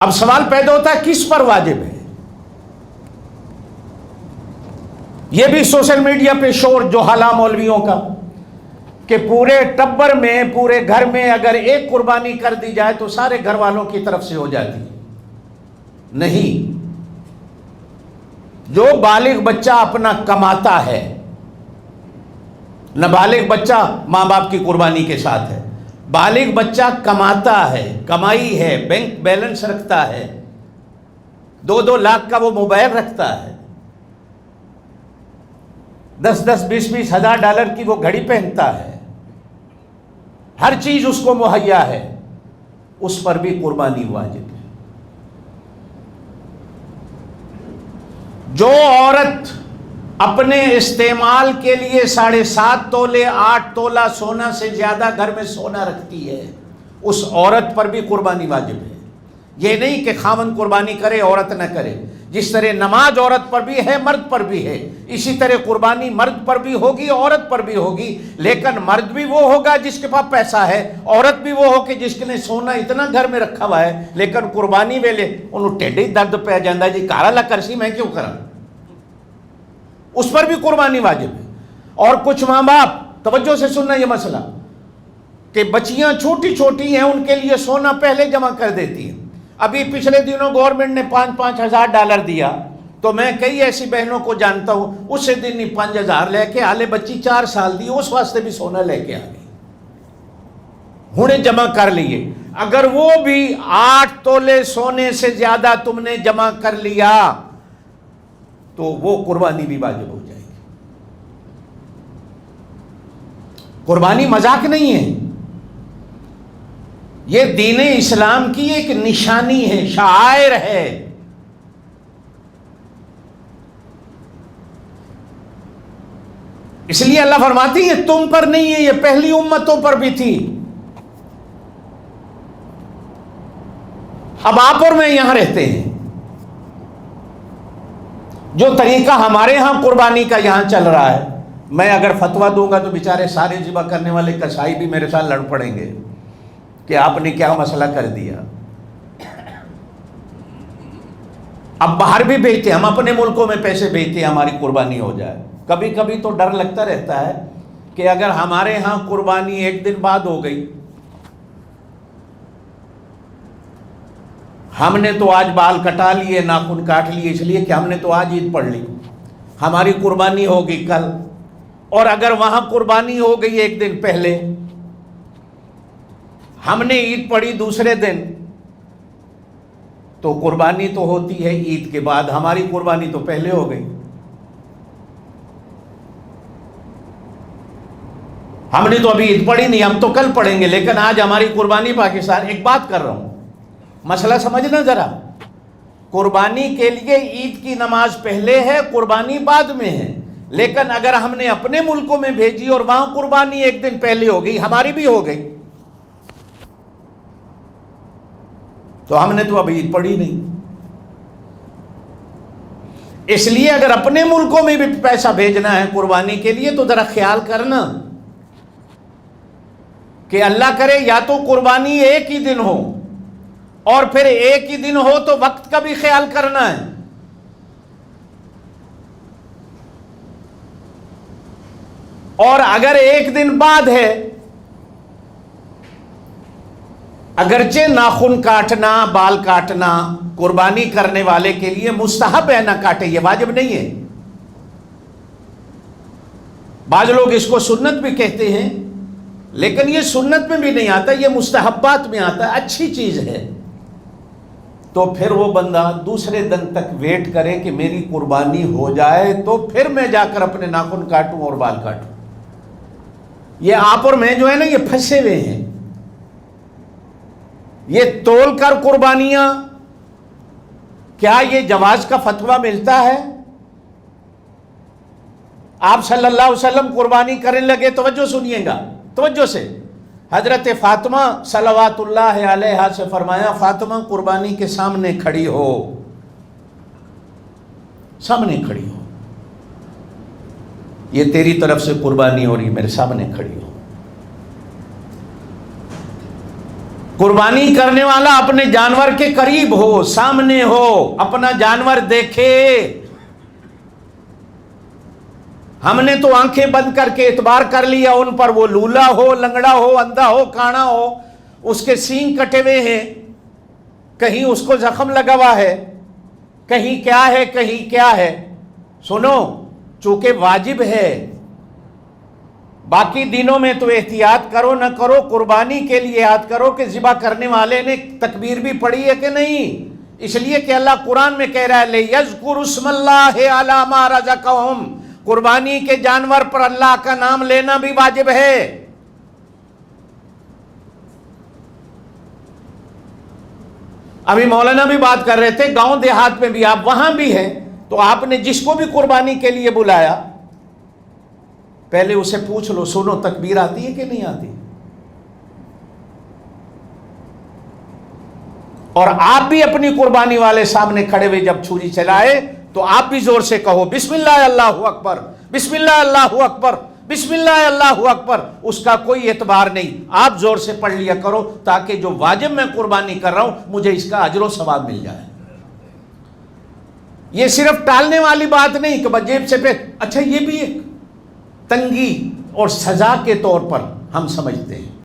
اب سوال پیدا ہوتا ہے کس پر واجب ہے؟ یہ بھی سوشل میڈیا پہ شور جو حالا مولویوں کا کہ پورے ٹبر میں پورے گھر میں اگر ایک قربانی کر دی جائے تو سارے گھر والوں کی طرف سے ہو جاتی. نہیں، جو بالغ بچہ اپنا کماتا ہے، نابالغ بچہ ماں باپ کی قربانی کے ساتھ ہے، بالغ بچہ کماتا ہے، کمائی ہے، بینک بیلنس رکھتا ہے، 2-2 لاکھ کا وہ موبائل رکھتا ہے، 10-10 20-20 ہزار ڈالر کی وہ گھڑی پہنتا ہے، ہر چیز اس کو مہیا ہے، اس پر بھی قربانی واجب ہے. جو عورت اپنے استعمال کے لیے 7.5 تولے 8 تولہ سونا سے زیادہ گھر میں سونا رکھتی ہے، اس عورت پر بھی قربانی واجب ہے. یہ نہیں کہ خاوند قربانی کرے عورت نہ کرے. جس طرح نماز عورت پر بھی ہے مرد پر بھی ہے، اسی طرح قربانی مرد پر بھی ہوگی عورت پر بھی ہوگی. لیکن مرد بھی وہ ہوگا جس کے پاس پیسہ ہے، عورت بھی وہ ہوگی جس نے سونا اتنا گھر میں رکھا ہوا ہے لیکن قربانی ویلے انہوں ٹیڈے درد پہ جاندہ جی کارا لا کرسی میں کیوں کرا، اس پر بھی قربانی واجب ہے. اور کچھ ماں باپ توجہ سے سننا یہ مسئلہ کہ بچیاں چھوٹی چھوٹی ہیں، ان کے لیے سونا پہلے جمع کر دیتی ہیں. ابھی پچھلے دنوں گورنمنٹ نے 5-5 ہزار ڈالر دیا تو میں کئی ایسی بہنوں کو جانتا ہوں اسے دن 5 ہزار لے کے آلے بچی 4 سال دی اس واسطے بھی سونا لے کے آ گئی، ہنے جمع کر لیے. اگر وہ بھی 8 تولے سونے سے زیادہ تم نے جمع کر لیا تو وہ قربانی بھی واجب ہو جائے گی. قربانی مذاق نہیں ہے، یہ دین اسلام کی ایک نشانی ہے، شعائر ہے. اس لیے اللہ فرماتی ہے تم پر نہیں ہے، یہ پہلی امتوں پر بھی تھی. اب آپ اور میں یہاں رہتے ہیں، جو طریقہ ہمارے ہاں قربانی کا یہاں چل رہا ہے، میں اگر فتویٰ دوں گا تو بیچارے سارے ذبح کرنے والے کسائی بھی میرے ساتھ لڑ پڑیں گے کہ آپ نے کیا مسئلہ کر دیا. اب باہر بھی بھیجتے، ہم اپنے ملکوں میں پیسے بھیجتے ہماری قربانی ہو جائے. کبھی کبھی تو ڈر لگتا رہتا ہے کہ اگر ہمارے ہاں قربانی ایک دن بعد ہو گئی، ہم نے تو آج بال کٹا لیے، ناخن کاٹ لیے اس لیے کہ ہم نے تو آج عید پڑھ لی، ہماری قربانی ہوگی کل. اور اگر وہاں قربانی ہو گئی ایک دن پہلے، ہم نے عید پڑھی دوسرے دن، تو قربانی تو ہوتی ہے عید کے بعد، ہماری قربانی تو پہلے ہو گئی. ہم نے تو ابھی عید پڑھی نہیں، ہم تو کل پڑھیں گے، لیکن آج ہماری قربانی پاکستان. ایک بات کر رہا ہوں، مسئلہ سمجھنا ذرا. قربانی کے لیے عید کی نماز پہلے ہے، قربانی بعد میں ہے. لیکن اگر ہم نے اپنے ملکوں میں بھیجی اور وہاں قربانی ایک دن پہلے ہو گئی، ہماری بھی ہو گئی، تو ہم نے تو ابھی عید پڑھی نہیں. اس لیے اگر اپنے ملکوں میں بھی پیسہ بھیجنا ہے قربانی کے لیے تو ذرا خیال کرنا کہ اللہ کرے یا تو قربانی ایک ہی دن ہو، اور پھر ایک ہی دن ہو تو وقت کا بھی خیال کرنا ہے. اور اگر ایک دن بعد ہے، اگرچہ ناخن کاٹنا بال کاٹنا قربانی کرنے والے کے لیے مستحب ہے، نہ کاٹے، یہ واجب نہیں ہے. بعض لوگ اس کو سنت بھی کہتے ہیں، لیکن یہ سنت میں بھی نہیں آتا، یہ مستحبات میں آتا ہے، اچھی چیز ہے. تو پھر وہ بندہ دوسرے دن تک ویٹ کرے کہ میری قربانی ہو جائے تو پھر میں جا کر اپنے ناخن کاٹوں اور بال کاٹوں. یہ آپ اور میں جو ہے نا یہ پھنسے ہوئے ہیں. یہ تول کر قربانیاں، کیا یہ جواز کا فتویٰ ملتا ہے؟ آپ صلی اللہ علیہ وسلم قربانی کرنے لگے، توجہ سنیے گا توجہ سے. حضرت فاطمہ صلوات اللہ علیہا سے فرمایا فاطمہ قربانی کے سامنے کھڑی ہو، سامنے کھڑی ہو، یہ تیری طرف سے قربانی ہو رہی، میرے سامنے کھڑی ہو. قربانی کرنے والا اپنے جانور کے قریب ہو، سامنے ہو، اپنا جانور دیکھے۔ ہم نے تو آنکھیں بند کر کے اعتبار کر لیا ان پر، وہ لولا ہو، لنگڑا ہو، اندھا ہو، کانا ہو، اس کے سینگ کٹے ہوئے ہیں، کہیں اس کو زخم لگا ہوا ہے، کہیں کیا ہے، کہیں کیا ہے۔ سنو، چونکہ واجب ہے، باقی دنوں میں تو احتیاط کرو نہ کرو، قربانی کے لیے یاد کرو کہ ذبح کرنے والے نے تکبیر بھی پڑھی ہے کہ نہیں، اس لیے کہ اللہ قرآن میں کہہ رہا ہے لِيَذْكُرُوا اسْمَ اللَّهِ عَلَىٰ مَا رَزَقَهُمْ، قربانی کے جانور پر اللہ کا نام لینا بھی واجب ہے۔ ابھی مولانا بھی بات کر رہے تھے، گاؤں دیہات میں بھی آپ وہاں بھی ہیں، تو آپ نے جس کو بھی قربانی کے لیے بلایا پہلے اسے پوچھ لو، سنو تکبیر آتی ہے کہ نہیں آتی، اور آپ بھی اپنی قربانی والے سامنے کھڑے ہوئے جب چھری چلائے تو آپ بھی زور سے کہو بسم اللہ اللہ اکبر، بسم اللہ اللہ اکبر، بسم اللہ اللہ اکبر، اس کا کوئی اعتبار نہیں، آپ زور سے پڑھ لیا کرو تاکہ جو واجب میں قربانی کر رہا ہوں مجھے اس کا اجر و ثواب مل جائے۔ یہ صرف ٹالنے والی بات نہیں کہ جیب سے پہ، اچھا یہ بھی ایک تنگی اور سزا کے طور پر ہم سمجھتے ہیں۔